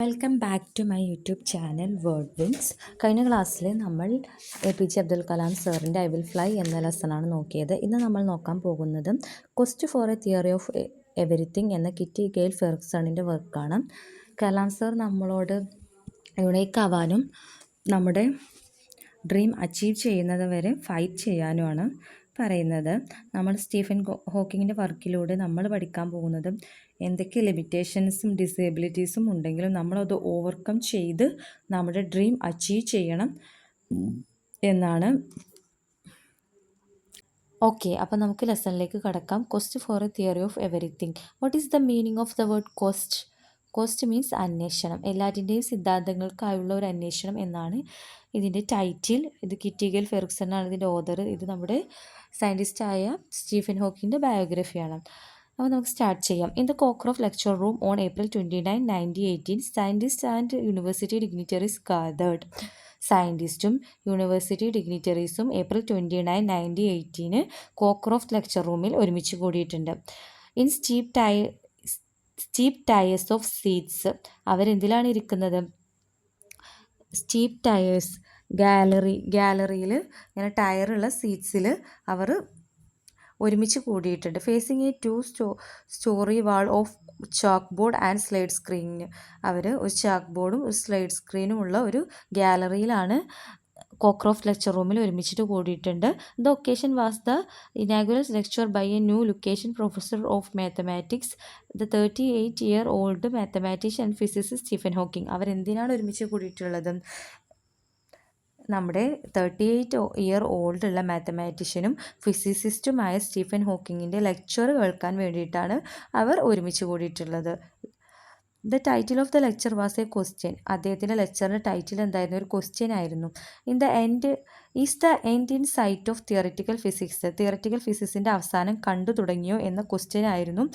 Welcome back to my YouTube channel word wings. കഴിഞ്ഞ ക്ലാസ്സിൽ നമ്മൾ APJ അബ്ദുൽ കലാം സാറിൻ്റെ ഐ വിൽ ഫ്ലൈ എന്ന ലെസണാണ് നോക്കിയത്. ഇന്ന് നമ്മൾ നോക്കാൻ പോകുന്നത് question for a theory of everything എന്ന കിറ്റി ഗെയിൽ ഫെർഗ്സണിൻ്റെ വർക്കാണ്. കലാം സാർ നമ്മളോട് യുണീക്ക് ആവാനും നമ്മുടെ ഡ്രീം അച്ചീവ് ചെയ്യുന്നത് വരെ ഫൈറ്റ് ചെയ്യാനുമാണ് പറയുന്നത്. നമ്മൾ സ്റ്റീഫൻ ഹോക്കിങ്ങിൻ്റെ വർക്കിലൂടെ നമ്മൾ പഠിക്കാൻ പോകുന്നത് എന്തൊക്കെ ലിമിറ്റേഷൻസും ഡിസേബിലിറ്റീസും ഉണ്ടെങ്കിലും നമ്മളത് ഓവർകം ചെയ്ത് നമ്മുടെ ഡ്രീം അച്ചീവ് ചെയ്യണം എന്നാണ്. ഓക്കെ, അപ്പോൾ നമുക്ക് ലെസണിലേക്ക് കടക്കാം. Quest for a theory of everything. What is the meaning of the word quest? Quest means അന്വേഷണം, എല്ലാറ്റിൻ്റെയും സിദ്ധാന്തങ്ങൾക്കായുള്ള ഒരു അന്വേഷണം എന്നാണ് ഇതിൻ്റെ ടൈറ്റിൽ. ഇത് കിറ്റി ഗെയിൽ ഫെർഗ്സൺ ആണ് ഇതിൻ്റെ ഓതർ. ഇത് നമ്മുടെ സയൻറ്റിസ്റ്റായ സ്റ്റീഫൻ ഹോക്കിങ്ങിൻ്റെ ബയോഗ്രഫിയാണ്. അപ്പോൾ നമുക്ക് സ്റ്റാർട്ട് ചെയ്യാം. In the Cockcroft lecture room on April 29, 1918, scientist and university dignitaries gathered. സയൻറ്റിസ്റ്റും യൂണിവേഴ്സിറ്റി ഡിഗ്നിറ്ററീസും April 29, 1918 കോക്രോഫ് ലെക്ചർ റൂമിൽ ഒരുമിച്ച് കൂടിയിട്ടുണ്ട്. In steep tiers of seats. അവരെന്തിലാണ് ഇരിക്കുന്നത്? സ്റ്റീപ്പ് ടയേഴ്സ്, ഗാലറിയിൽ ഇങ്ങനെ ടയറുള്ള സീറ്റ്സിൽ അവർ ഒരുമിച്ച് കൂടിയിട്ടുണ്ട്. Phasing A 2-story wall of ചാക്ക് ബോർഡ് ആൻഡ് സ്ലൈഡ് സ്ക്രീൻ. അവർ ഒരു ചാക്ക് ബോർഡും ഒരു സ്ലൈഡ് സ്ക്രീനും ഉള്ള ഒരു ഗാലറിയിലാണ് കോക്രോഫ് ലെക്ചർ റൂമിൽ ഒരുമിച്ചിട്ട് കൂടിയിട്ടുണ്ട്. The occasion was the inaugural lecture by a new Lucasian professor of mathematics, the 38-year-old mathematician and physicist Stephen Hawking. അവരെന്തിനാണ് ഒരുമിച്ച് കൂടിയിട്ടുള്ളത്? നമ്മുടെ 38-year-old ഉള്ള മാത്തമാറ്റീഷ്യനും ഫിസിസിസ്റ്റുമായ സ്റ്റീഫൻ ഹോക്കിങ്ങിൻ്റെ ലെക്ചർ കേൾക്കാൻ വേണ്ടിയിട്ടാണ് അവർ ഒരുമിച്ച് കൂടിയിട്ടുള്ളത്. The title of the lecture was a question. അദ്ദേഹത്തിൻ്റെ ലെക്ചറിൻ്റെ ടൈറ്റിൽ എന്തായിരുന്നു? ഒരു ക്വസ്റ്റ്യൻ ആയിരുന്നു. In the end is the end in sight of theoretical physics. Theoretical ഫിസിക്സിൻ്റെ അവസാനം കണ്ടു തുടങ്ങിയോ എന്ന ക്വസ്റ്റ്യൻ ആയിരുന്നു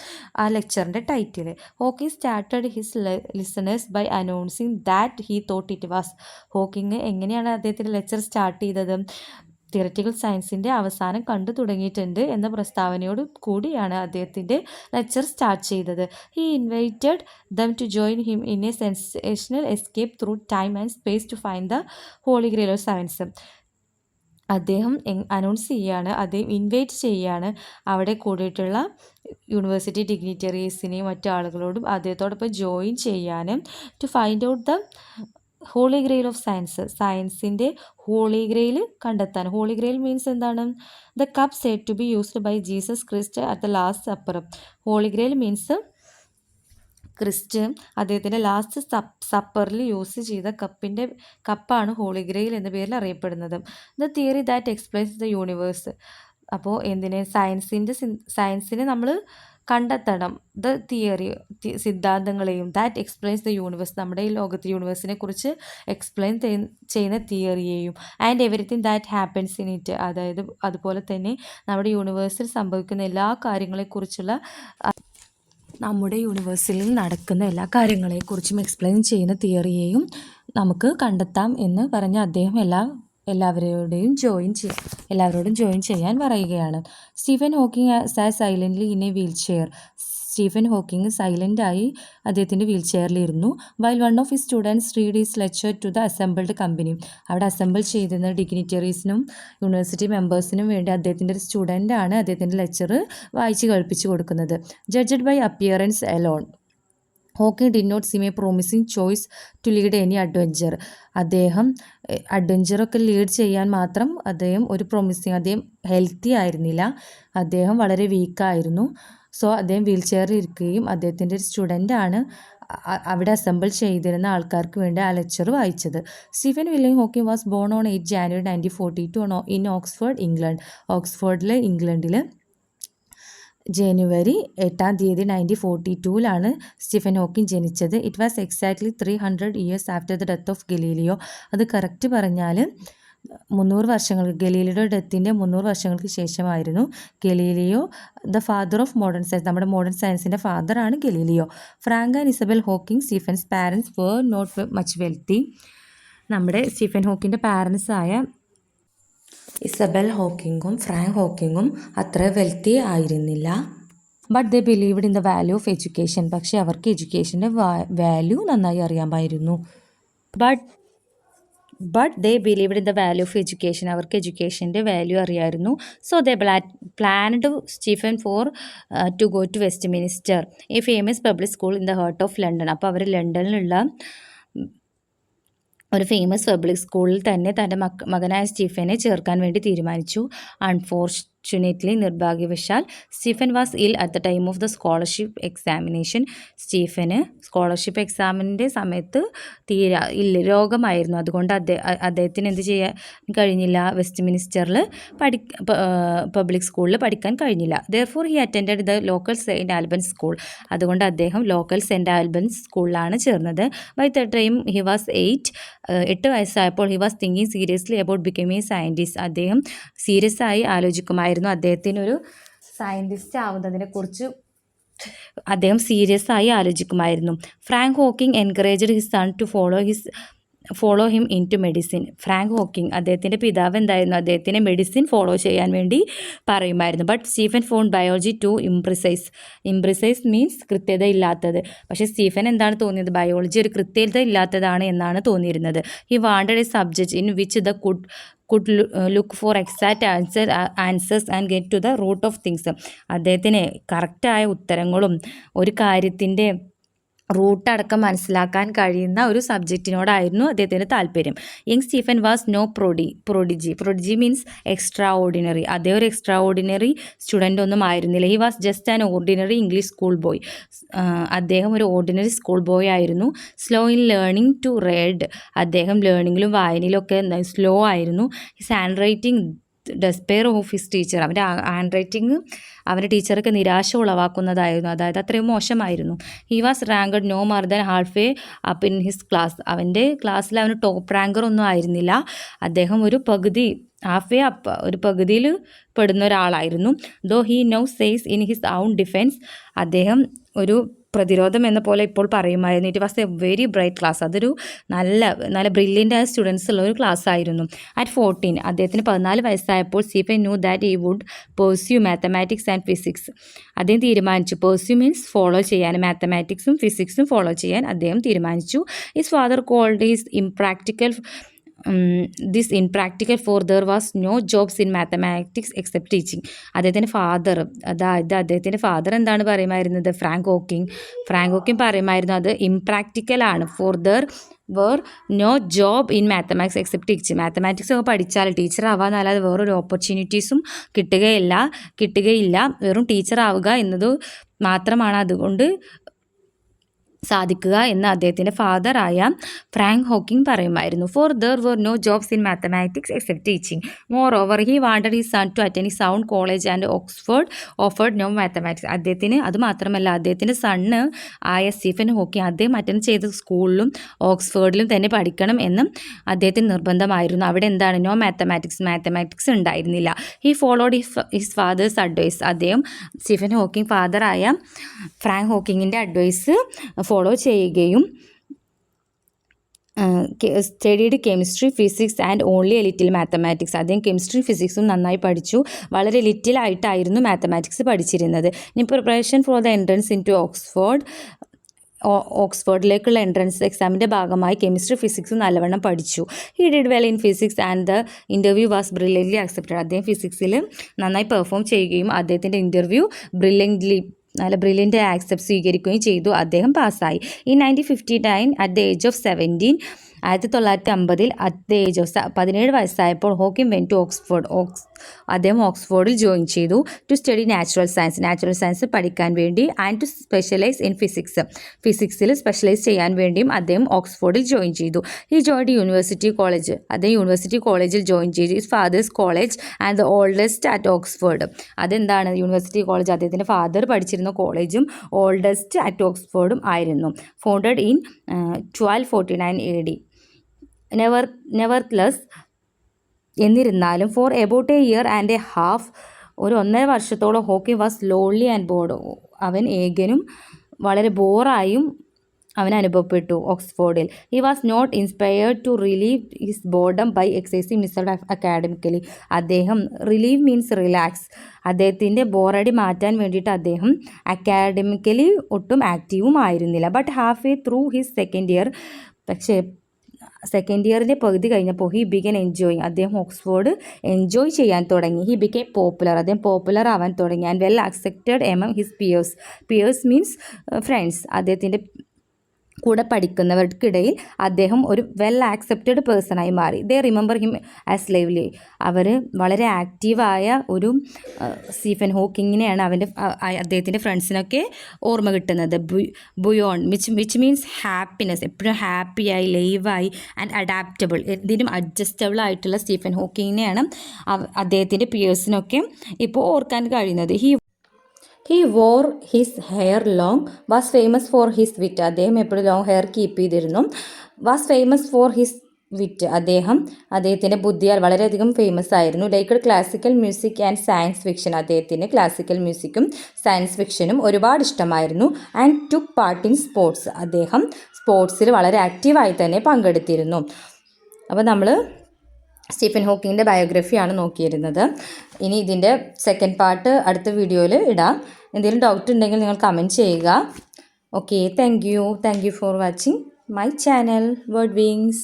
ആ ലെക്ചറിൻ്റെ title. Hawking started his listeners by announcing that he thought it was. Hawking എങ്ങനെയാണ് അദ്ദേഹത്തിൻ്റെ ലെക്ചർ സ്റ്റാർട്ട് ചെയ്തത്? തിയററ്റിക്കൽ സയൻസിൻ്റെ അവസാനം കണ്ടു തുടങ്ങിയിട്ടുണ്ട് എന്ന പ്രസ്താവനയോട് കൂടിയാണ് അദ്ദേഹത്തിൻ്റെ ലെക്ചർ സ്റ്റാർട്ട് ചെയ്തത്. He invited them to join him in a sensational escape through time and space to find the holy grail of science. അദ്ദേഹം അനൗൺസ് ചെയ്യുകയാണ്, അദ്ദേഹം ഇൻവൈറ്റ് ചെയ്യുകയാണ് അവിടെ കൂടിയിട്ടുള്ള യൂണിവേഴ്സിറ്റി ഡിഗ്നിറ്ററീസിനെയും മറ്റു ആളുകളോടും അദ്ദേഹത്തോടൊപ്പം ജോയിൻ ചെയ്യാനും to find out the holy grail of science, സയൻസിൻ്റെ ഹോളി ഗ്രെയിൽ കണ്ടെത്താൻ. ഹോളി ഗ്രെയിൽ മീൻസ് എന്താണ്? The cup said to be used by Jesus Christ at the last supper. Holy grail means Christ അദ്ദേഹത്തിൻ്റെ last സപ്പറിൽ use ചെയ്ത കപ്പാണ് holy grail എന്ന പേരിൽ അറിയപ്പെടുന്നത്. The theory that explains the universe. അപ്പോൾ എന്തിനെ? സയൻസിനെ നമ്മൾ കണ്ടെത്തണം. ദ തിയറി, സിദ്ധാന്തങ്ങളെയും, ദാറ്റ് എക്സ്പ്ലെയിൻസ് ദ യൂണിവേഴ്സ്, നമ്മുടെ ഈ ലോകത്ത് യൂണിവേഴ്സിനെ കുറിച്ച് എക്സ്പ്ലെയിൻ ചെയ്യുന്ന തിയറിയെയും, and everything that happens in it, അതായത് അതുപോലെ തന്നെ നമ്മുടെ യൂണിവേഴ്സിൽ സംഭവിക്കുന്ന എല്ലാ കാര്യങ്ങളെക്കുറിച്ചുള്ള, നമ്മുടെ യൂണിവേഴ്സിൽ നടക്കുന്ന എല്ലാ കാര്യങ്ങളെക്കുറിച്ചും എക്സ്പ്ലെയിൻ ചെയ്യുന്ന തിയറിയെയും നമുക്ക് കണ്ടെത്താം എന്ന് പറഞ്ഞ് അദ്ദേഹം എല്ലാവരോടും ജോയിൻ ചെയ്യാൻ പറയുകയാണ്. Stephen Hawking sat silently in a wheelchair. Stephen Hawking സൈലൻ്റായി അദ്ദേഹത്തിൻ്റെ വീൽ ചെയറിലിരുന്നു. While one of his students read his lecture to the assembled company. അവിടെ അസംബിൾ ചെയ്തിരുന്ന ഡിഗ്നിറ്ററീസിനും യൂണിവേഴ്സിറ്റി മെമ്പേഴ്സിനും വേണ്ടി അദ്ദേഹത്തിൻ്റെ ഒരു സ്റ്റുഡൻ്റാണ് അദ്ദേഹത്തിൻ്റെ ലെക്ചർ വായിച്ച് കേൾപ്പിച്ചു കൊടുക്കുന്നത്. Judged by appearance alone, Hawking did not seem a promising choice to lead any adventure. അദ്ദേഹം അഡ്വഞ്ചറൊക്കെ ലീഡ് ചെയ്യാൻ മാത്രം അദ്ദേഹം ഹെൽത്തി ആയിരുന്നില്ല, അദ്ദേഹം വളരെ വീക്കായിരുന്നു. സോ അദ്ദേഹം വീൽ ചെയറിൽ ഇരിക്കുകയും അദ്ദേഹത്തിൻ്റെ ഒരു സ്റ്റുഡൻ്റാണ് അവിടെ അസംബിൾ ചെയ്തിരുന്ന ആൾക്കാർക്ക് വേണ്ടി ആ ലെക്ചർ വായിച്ചത്. Stephen William Hawking was born on 8 January 1942 in Oxford, England. ഇംഗ്ലണ്ടിൽ ജനുവരി 8 1942 സ്റ്റീഫൻ ഹോക്കിംഗ് ജനിച്ചത്. It was exactly 300 years after the death of Galileo. അത് കറക്റ്റ് പറഞ്ഞാൽ 300 വർഷങ്ങൾക്ക്, ഗലീലിയോയുടെ ഡെത്തിൻ്റെ 300 വർഷങ്ങൾക്ക് ശേഷമായിരുന്നു. Galileo the father of modern science, നമ്മുടെ മോഡേൺ സയൻസിൻ്റെ ഫാദറാണ് Galileo. Frank and Isabel Hawking, Stephen's parents were not much wealthy. നമ്മുടെ സ്റ്റീഫൻ ഹോക്കിൻ്റെ പാരൻസായ ഇസബൽ ഹോക്കിങ്ങും ഫ്രാങ്ക് ഹോക്കിങ്ങും അത്ര വെൽത്തി ആയിരുന്നില്ല. But they believed in the value of education. പക്ഷേ അവർക്ക് എഡ്യൂക്കേഷൻ്റെ വാല്യൂ നന്നായി അറിയാമായിരുന്നു. But they believed in the value of education. അവർക്ക് എഡ്യൂക്കേഷൻ്റെ വാല്യൂ അറിയായിരുന്നു. So they planned Stephen for to go to Westminster, a famous public school in the heart of London. അപ്പോൾ അവർ ലണ്ടനിലുള്ള ഒരു ഫേമസ് പബ്ലിക് സ്കൂളിൽ തന്നെ തൻ്റെ മകനായ സ്റ്റീഫനെ ചേർക്കാൻ വേണ്ടി തീരുമാനിച്ചു. അൺഫോർച്യുനേറ്റ്ലി, നിർഭാഗ്യവശാൽ, സ്റ്റീഫൻ വാസ് ഇൽ at the time of the scholarship examination. Stephen scholarship എക്സാമിൻ്റെ സമയത്ത് രോഗമായിരുന്നു. അതുകൊണ്ട് അദ്ദേഹത്തിന് എന്ത് ചെയ്യാൻ കഴിഞ്ഞില്ല, വെസ്റ്റ് മിനിസ്റ്ററിൽ പബ്ലിക് സ്കൂളിൽ പഠിക്കാൻ കഴിഞ്ഞില്ല. Therefore he attended the local Saint Albans school. അതുകൊണ്ട് അദ്ദേഹം ലോക്കൽ സെൻറ്റ് ആൽബൻസ് സ്കൂളിലാണ് ചേർന്നത്. By the time he was 8 വയസ്സായപ്പോൾ he was thinking seriously about becoming a scientist. അദ്ദേഹം സീരിയസ് ആയി ആലോചിക്കുമായിരുന്നു, അദ്ദേഹത്തിനൊരു സയൻറ്റിസ്റ്റ് ആവുന്നതിനെക്കുറിച്ച് അദ്ദേഹം സീരിയസ് ആയി ആലോചിക്കുമായിരുന്നു. Frank Hawking encouraged his son to follow him into medicine. Frank Hawking, അദ്ദേഹത്തിൻ്റെ പിതാവ് എന്തായിരുന്നു, അദ്ദേഹത്തിനെ മെഡിസിൻ ഫോളോ ചെയ്യാൻ വേണ്ടി പറയുമായിരുന്നു. But Stephen font biology too imprecise means കൃത്യതയില്ലാത്തത്. പക്ഷേ സ്റ്റീഫൻ എന്താണ് തോന്നിയത്, ബയോളജി ഒരു കൃത്യത ഇല്ലാത്തതാണ് എന്നാണ് തോന്നിയിരുന്നത്. He wanted a subject in which the could look for exact answers and get to the root of things. അദ്ദേഹത്തിന് കറക്റ്റായ ഉത്തരങ്ങളും ഒരു കാര്യത്തിൻ്റെ റൂട്ടടക്കം മനസ്സിലാക്കാൻ കഴിയുന്ന ഒരു സബ്ജക്റ്റിനോടായിരുന്നു അദ്ദേഹത്തിന് താല്പര്യം. Young Stephen was no prodigy means extraordinary. അദ്ദേഹം ഒരു എക്സ്ട്രാ ഓർഡിനറി സ്റ്റുഡൻ്റ് ഒന്നും ആയിരുന്നില്ല. He was just an ordinary English school boy. അദ്ദേഹം ഒരു ഓർഡിനറി സ്കൂൾ ബോയ് ആയിരുന്നു. Slow in learning to read. അദ്ദേഹം ലേണിങ്ങിലും വായനയിലും ഒക്കെ സ്ലോ ആയിരുന്നു. His handwriting despair of his teacher. അവൻ്റെ ഹാൻഡ് റൈറ്റിംഗ് അവൻ്റെ ടീച്ചർക്ക് നിരാശ ഉളവാക്കുന്നതായിരുന്നു, അതായത് അത്രയും മോശമായിരുന്നു. He was ranked no more than half way up in his class. അവൻ്റെ ക്ലാസ്സിൽ അവന് ടോപ്പ് റാങ്കർ ഒന്നും ആയിരുന്നില്ല. അദ്ദേഹം ഒരു പകുതിയിൽ പെടുന്ന ഒരാളായിരുന്നു. Though he now says in his own defence. അദ്ദേഹം ഒരു പ്രതിരോധം എന്ന പോലെ ഇപ്പോൾ പറയുമായിരുന്നു. It was a very bright class. അതൊരു നല്ല ബ്രില്യൻ്റ് ആയ സ്റ്റുഡൻസ് ഉള്ള ഒരു ക്ലാസ് ആയിരുന്നു. അറ്റ് 14, അദ്ദേഹത്തിന് 14 വയസ്സായപ്പോൾ Stephen knew that he would pursue mathematics and physics. അദ്ദേഹം തീരുമാനിച്ചു, പെർസ്യൂ മീൻസ് ഫോളോ ചെയ്യാൻ, മാത്തമാറ്റിക്സും ഫിസിക്സും ഫോളോ ചെയ്യാൻ അദ്ദേഹം തീരുമാനിച്ചു. His father called his impractical for there was no jobs in mathematics except teaching. അദ്ദേഹത്തിൻ്റെ ഫാദർ എന്താണ് പറയുമായിരുന്നത്, ഫ്രാങ്ക് ഹോക്കിംഗ് പറയുമായിരുന്നു അത് ഇംപ്രാക്ടിക്കൽ ആണ്. For there were no job in mathematics except teaching. Mathematics ഒക്കെ പഠിച്ചാൽ ടീച്ചർ ആവാന്നല്ലാതെ വേറൊരു ഓപ്പർച്യൂണിറ്റീസും കിട്ടുകയില്ല. വെറും ടീച്ചർ ആവുക എന്നത് മാത്രമാണ് അതുകൊണ്ട് സാധിക്കുക എന്ന് അദ്ദേഹത്തിൻ്റെ ഫാദറായ ഫ്രാങ്ക് ഹോക്കിംഗ് പറയുമായിരുന്നു. For there were no jobs in mathematics except teaching. Moreover he wanted his son to attend sound college and Oxford offered no mathematics. അദ്ദേഹത്തിൻ്റെ സണ്ണ് ആയ സ്റ്റീഫൻ ഹോക്കിംഗ് അദ്ദേഹം അറ്റൻഡ് ചെയ്ത സ്കൂളിലും ഓക്സ്ഫോർഡിലും തന്നെ പഠിക്കണം എന്നും അദ്ദേഹത്തിന് നിർബന്ധമായിരുന്നു. അവിടെ എന്താണ്, നോ മാത്തമാറ്റിക്സ് ഉണ്ടായിരുന്നില്ല. He followed his father's advice. അദ്ദേഹം സ്റ്റീഫൻ ഹോക്കിംഗ് ഫാദറായ ഫ്രാങ്ക് ഹോക്കിങ്ങിൻ്റെ അഡ്വൈസ് ഫോളോ ചെയ്യുകയും studied chemistry, physics and only a little mathematics. അദ്ദേഹം കെമിസ്ട്രി ഫിസിക്സും നന്നായി പഠിച്ചു. വളരെ ലിറ്റിലായിട്ടായിരുന്നു മാത്തമാറ്റിക്സ് പഠിച്ചിരുന്നത്. ഇനി preparation for the entrance into ഓക്സ്ഫോർഡിലേക്കുള്ള എൻട്രൻസ് എക്സാമിൻ്റെ ഭാഗമായി കെമിസ്ട്രി ഫിസിക്സും നല്ലവണ്ണം പഠിച്ചു. He did well in physics and the interview was brilliantly accepted. അദ്ദേഹം ഫിസിക്സിൽ നന്നായി പെർഫോം ചെയ്യുകയും അദ്ദേഹത്തിൻ്റെ ഇൻ്റർവ്യൂ നല്ല ബ്രില്യൻ്റ് ആക്സെപ്റ്റ് സ്വീകരിക്കുകയും ചെയ്തു. അദ്ദേഹം പാസ്സായി. In 1959 at the age of 17, 1950 at the age of 17 വയസ്സായപ്പോൾ ഹോക്കിംഗ് വെൻ ടു അദ്ദേഹം ഓക്സ്ഫോർഡിൽ ജോയിൻ ചെയ്തു. ടു സ്റ്റഡി നാച്ചുറൽ സയൻസ് പഠിക്കാൻ വേണ്ടി ആൻഡ് ടു സ്പെഷ്യലൈസ് ഇൻ ഫിസിക്സിൽ സ്പെഷ്യലൈസ് ചെയ്യാൻ വേണ്ടിയും അദ്ദേഹം ഓക്സ്ഫോർഡിൽ ജോയിൻ ചെയ്തു. ഹി ജോയിൻഡ് അദ്ദേഹം യൂണിവേഴ്സിറ്റി കോളേജിൽ ജോയിൻ ചെയ്തു. His father's college and the oldest at Oxford. അതെന്താണ്, യൂണിവേഴ്സിറ്റി കോളേജ് അദ്ദേഹത്തിൻ്റെ ഫാദർ പഠിച്ചിരുന്ന കോളേജും ഓൾഡസ്റ്റ് അറ്റ് ഓക്സ്ഫോർഡും ആയിരുന്നു. Founded in 1249 AD. നെവർലെസ്, എന്നിരുന്നാലും for about a year and a half, ഒരു 1.5 വർഷത്തോളം Hawking was lonely and bored. അവൻ ഏകനും വളരെ ബോറായും അവൻ അനുഭവപ്പെട്ടു ഓക്സ്ഫോർഡിൽ. He was not inspired to relieve his boredom by exercising missed academically. അദ്ദേഹം റിലീവ് മീൻസ് റിലാക്സ്. അദ്ദേഹത്തിൻ്റെ ബോറടി മാറ്റാൻ വേണ്ടിയിട്ട് അദ്ദേഹം അക്കാഡമിക്കലി ഒട്ടും ആക്റ്റീവും ആയിരുന്നില്ല. But half way through his second year, പക്ഷേ സെക്കൻഡ് ഇയറിൻ്റെ പകുതി കഴിഞ്ഞപ്പോൾ ഹി ബിഗൻ എൻജോയിങ്, അദ്ദേഹം ഓക്സ്ഫോർഡ് എൻജോയ് ചെയ്യാൻ തുടങ്ങി. ഹി ബിക്കെയിം പോപ്പുലർ, അദ്ദേഹം പോപ്പുലർ ആവാൻ തുടങ്ങി. And well accepted among his peers. Peers means friends. അദ്ദേഹത്തിൻ്റെ കൂടെ പഠിക്കുന്നവർക്കിടയിൽ അദ്ദേഹം ഒരു വെൽ ആക്സെപ്റ്റഡ് പേഴ്സണായി മാറി. They remember him as lively. അവർ വളരെ ആക്റ്റീവായ ഒരു സ്റ്റീഫൻ ഹോക്കിങ്ങിനെയാണ് അദ്ദേഹത്തിൻ്റെ ഫ്രണ്ട്സിനൊക്കെ ഓർമ്മ കിട്ടുന്നത്. ബുയോൺ വിച്ച് മീൻസ് ഹാപ്പിനെസ്, എപ്പോഴും ഹാപ്പിയായി, ലൈവായി ആൻഡ് അഡാപ്റ്റബിൾ, എന്തിനും അഡ്ജസ്റ്റബിൾ ആയിട്ടുള്ള സ്റ്റീഫൻ ഹോക്കിങ്ങിനെയാണ് അദ്ദേഹത്തിൻ്റെ പിയേഴ്സിനൊക്കെ ഇപ്പോൾ ഓർക്കാൻ കഴിയുന്നത്. He war his hair long, was famous for his വിറ്റ്. അദ്ദേഹം എപ്പോഴും ലോങ് ഹെയർ കീപ്പ് ചെയ്തിരുന്നു. വാസ് ഫേമസ് ഫോർ ഹിസ് വിറ്റ്, അദ്ദേഹത്തിൻ്റെ ബുദ്ധിയാൽ വളരെയധികം ഫേമസ് ആയിരുന്നു. Like classical music and science fiction. അദ്ദേഹത്തിന് ക്ലാസിക്കൽ മ്യൂസിക്കും സയൻസ് ഫിക്ഷനും ഒരുപാട് ഇഷ്ടമായിരുന്നു. And took part in sports, അദ്ദേഹം സ്പോർട്സിൽ വളരെ ആക്റ്റീവായി തന്നെ പങ്കെടുത്തിരുന്നു. അപ്പോൾ നമ്മൾ സ്റ്റീഫൻ ഹോക്കിങ്ങിൻ്റെ ബയോഗ്രഫിയാണ് നോക്കിയിരുന്നത്. ഇനി ഇതിൻ്റെ സെക്കൻഡ് പാർട്ട് അടുത്ത വീഡിയോയിൽ ഇടാം. എന്തെങ്കിലും ഡൗട്ട് ഉണ്ടെങ്കിൽ നിങ്ങൾ കമൻറ്റ് ചെയ്യുക. Okay, thank you for watching my channel word wings.